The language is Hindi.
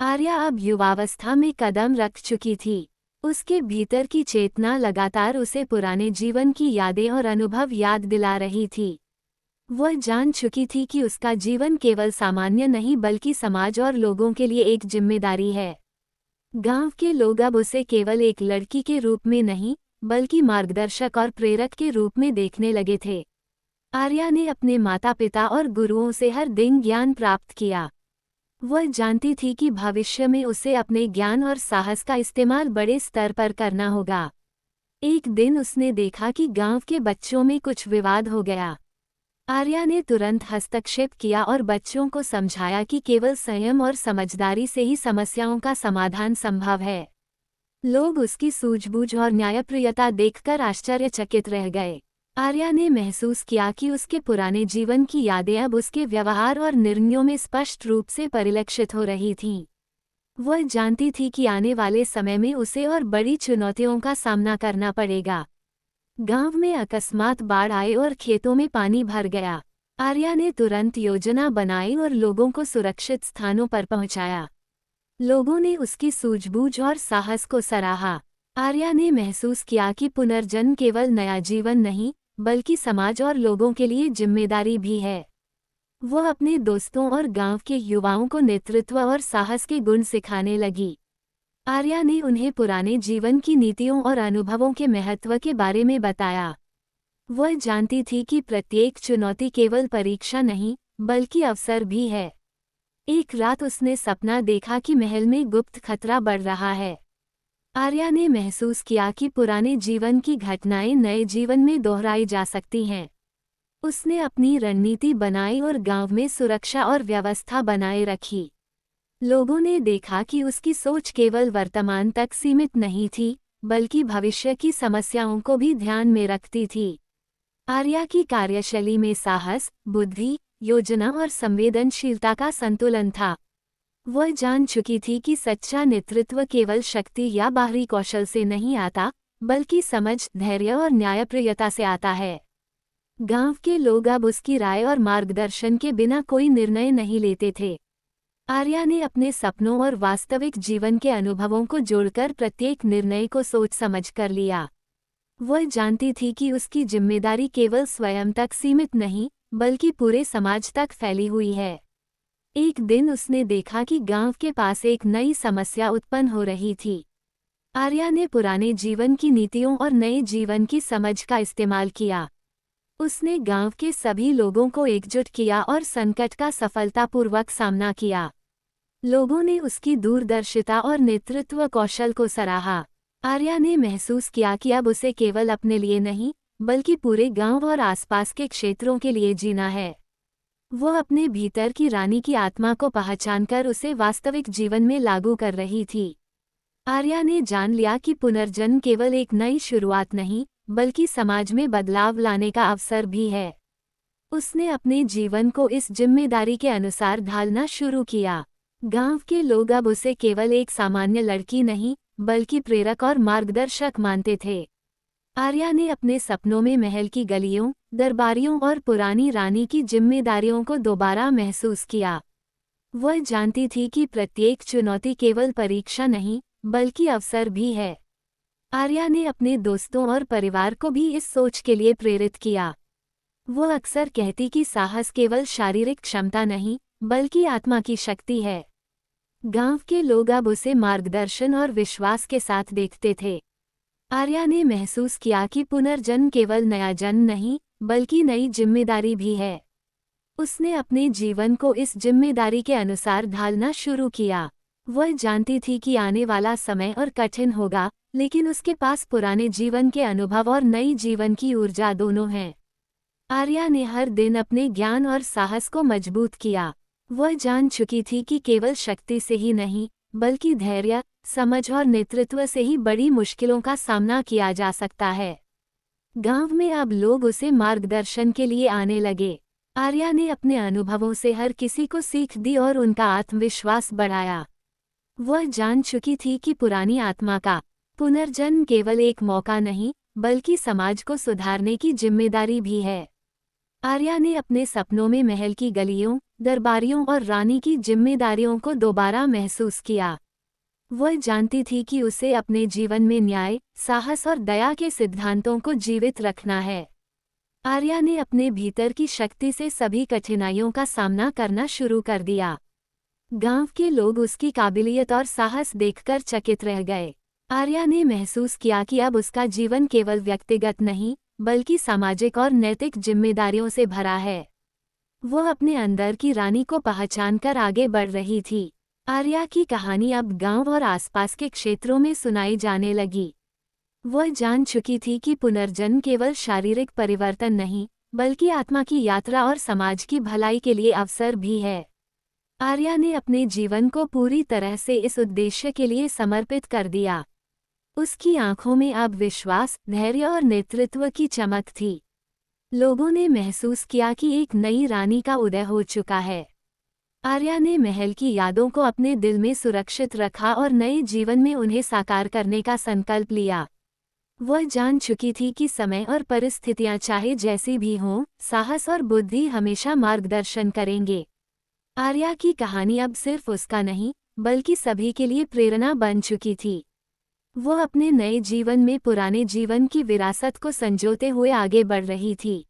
आर्या अब युवावस्था में कदम रख चुकी थी। उसके भीतर की चेतना लगातार उसे पुराने जीवन की यादें और अनुभव याद दिला रही थी। वह जान चुकी थी कि उसका जीवन केवल सामान्य नहीं बल्कि समाज और लोगों के लिए एक जिम्मेदारी है। गांव के लोग अब उसे केवल एक लड़की के रूप में नहीं, बल्कि मार्गदर्शक और प्रेरक के रूप में देखने लगे थे। आर्या ने अपने माता पिता और गुरुओं से हर दिन ज्ञान प्राप्त किया। वह जानती थी कि भविष्य में उसे अपने ज्ञान और साहस का इस्तेमाल बड़े स्तर पर करना होगा। एक दिन उसने देखा कि गांव के बच्चों में कुछ विवाद हो गया। आर्या ने तुरंत हस्तक्षेप किया और बच्चों को समझाया कि केवल संयम और समझदारी से ही समस्याओं का समाधान संभव है। लोग उसकी सूझबूझ और न्यायप्रियता देखकर आश्चर्यचकित रह गए। आर्या ने महसूस किया कि उसके पुराने जीवन की यादें अब उसके व्यवहार और निर्णयों में स्पष्ट रूप से परिलक्षित हो रही थीं। वह जानती थी कि आने वाले समय में उसे और बड़ी चुनौतियों का सामना करना पड़ेगा। गांव में अकस्मात बाढ़ आई और खेतों में पानी भर गया। आर्या ने तुरंत योजना बनाई और लोगों को सुरक्षित स्थानों पर पहुंचाया। लोगों ने उसकी सूझबूझ और साहस को सराहा। आर्या ने महसूस किया कि पुनर्जन्म केवल नया जीवन नहीं, बल्कि समाज और लोगों के लिए जिम्मेदारी भी है। वह अपने दोस्तों और गांव के युवाओं को नेतृत्व और साहस के गुण सिखाने लगी। आर्या ने उन्हें पुराने जीवन की नीतियों और अनुभवों के महत्व के बारे में बताया। वह जानती थी कि प्रत्येक चुनौती केवल परीक्षा नहीं, बल्कि अवसर भी है। एक रात उसने सपना देखा कि महल में गुप्त खतरा बढ़ रहा है। आर्या ने महसूस किया कि पुराने जीवन की घटनाएं नए जीवन में दोहराई जा सकती हैं। उसने अपनी रणनीति बनाई और गांव में सुरक्षा और व्यवस्था बनाए रखी। लोगों ने देखा कि उसकी सोच केवल वर्तमान तक सीमित नहीं थी, बल्कि भविष्य की समस्याओं को भी ध्यान में रखती थी। आर्या की कार्यशैली में साहस, बुद्धि, योजना और संवेदनशीलता का संतुलन था। वह जान चुकी थी कि सच्चा नेतृत्व केवल शक्ति या बाहरी कौशल से नहीं आता, बल्कि समझ, धैर्य और न्यायप्रियता से आता है। गांव के लोग अब उसकी राय और मार्गदर्शन के बिना कोई निर्णय नहीं लेते थे। आर्या ने अपने सपनों और वास्तविक जीवन के अनुभवों को जोड़कर प्रत्येक निर्णय को सोच समझ कर लिया। वह जानती थी कि उसकी जिम्मेदारी केवल स्वयं तक सीमित नहीं, बल्कि पूरे समाज तक फैली हुई है। एक दिन उसने देखा कि गांव के पास एक नई समस्या उत्पन्न हो रही थी। आर्या ने पुराने जीवन की नीतियों और नए जीवन की समझ का इस्तेमाल किया। उसने गांव के सभी लोगों को एकजुट किया और संकट का सफलतापूर्वक सामना किया। लोगों ने उसकी दूरदर्शिता और नेतृत्व कौशल को सराहा। आर्या ने महसूस किया कि अब उसे केवल अपने लिए नहीं, बल्कि पूरे गांव और आसपास के क्षेत्रों के लिए जीना है। वह अपने भीतर की रानी की आत्मा को पहचानकर उसे वास्तविक जीवन में लागू कर रही थी। आर्या ने जान लिया कि पुनर्जन्म केवल एक नई शुरुआत नहीं, बल्कि समाज में बदलाव लाने का अवसर भी है। उसने अपने जीवन को इस जिम्मेदारी के अनुसार ढालना शुरू किया। गांव के लोग अब उसे केवल एक सामान्य लड़की नहीं, बल्कि प्रेरक और मार्गदर्शक मानते थे। आर्या ने अपने सपनों में महल की गलियों, दरबारियों और पुरानी रानी की जिम्मेदारियों को दोबारा महसूस किया। वह जानती थी कि प्रत्येक चुनौती केवल परीक्षा नहीं, बल्कि अवसर भी है। आर्या ने अपने दोस्तों और परिवार को भी इस सोच के लिए प्रेरित किया। वह अक्सर कहती कि साहस केवल शारीरिक क्षमता नहीं, बल्कि आत्मा की शक्ति है। गांव के लोग अब उसे मार्गदर्शन और विश्वास के साथ देखते थे। आर्या ने महसूस किया कि पुनर्जन्म केवल नया जन्म नहीं, बल्कि नई जिम्मेदारी भी है। उसने अपने जीवन को इस जिम्मेदारी के अनुसार ढालना शुरू किया। वह जानती थी कि आने वाला समय और कठिन होगा, लेकिन उसके पास पुराने जीवन के अनुभव और नई जीवन की ऊर्जा दोनों हैं। आर्या ने हर दिन अपने ज्ञान और साहस को मजबूत किया। वह जान चुकी थी कि केवल शक्ति से ही नहीं, बल्कि धैर्य, समझ और नेतृत्व से ही बड़ी मुश्किलों का सामना किया जा सकता है। गांव में अब लोग उसे मार्गदर्शन के लिए आने लगे। आर्या ने अपने अनुभवों से हर किसी को सीख दी और उनका आत्मविश्वास बढ़ाया। वह जान चुकी थी कि पुरानी आत्मा का पुनर्जन्म केवल एक मौका नहीं, बल्कि समाज को सुधारने की जिम्मेदारी भी है। आर्या ने अपने सपनों में महल की गलियों, दरबारियों और रानी की जिम्मेदारियों को दोबारा महसूस किया। वह जानती थी कि उसे अपने जीवन में न्याय, साहस और दया के सिद्धांतों को जीवित रखना है। आर्या ने अपने भीतर की शक्ति से सभी कठिनाइयों का सामना करना शुरू कर दिया। गांव के लोग उसकी काबिलियत और साहस देखकर चकित रह गए। आर्या ने महसूस किया कि अब उसका जीवन केवल व्यक्तिगत नहीं, बल्कि सामाजिक और नैतिक जिम्मेदारियों से भरा है। वह अपने अंदर की रानी को पहचानकर आगे बढ़ रही थी। आर्या की कहानी अब गांव और आसपास के क्षेत्रों में सुनाई जाने लगी। वह जान चुकी थी कि पुनर्जन्म केवल शारीरिक परिवर्तन नहीं, बल्कि आत्मा की यात्रा और समाज की भलाई के लिए अवसर भी है। आर्या ने अपने जीवन को पूरी तरह से इस उद्देश्य के लिए समर्पित कर दिया। उसकी आंखों में अब विश्वास, धैर्य और नेतृत्व की चमक थी। लोगों ने महसूस किया कि एक नई रानी का उदय हो चुका है। आर्या ने महल की यादों को अपने दिल में सुरक्षित रखा और नए जीवन में उन्हें साकार करने का संकल्प लिया। वह जान चुकी थी कि समय और परिस्थितियां चाहे जैसी भी हों, साहस और बुद्धि हमेशा मार्गदर्शन करेंगे। आर्या की कहानी अब सिर्फ उसका नहीं, बल्कि सभी के लिए प्रेरणा बन चुकी थी। वह अपने नए जीवन में पुराने जीवन की विरासत को संजोते हुए आगे बढ़ रही थी।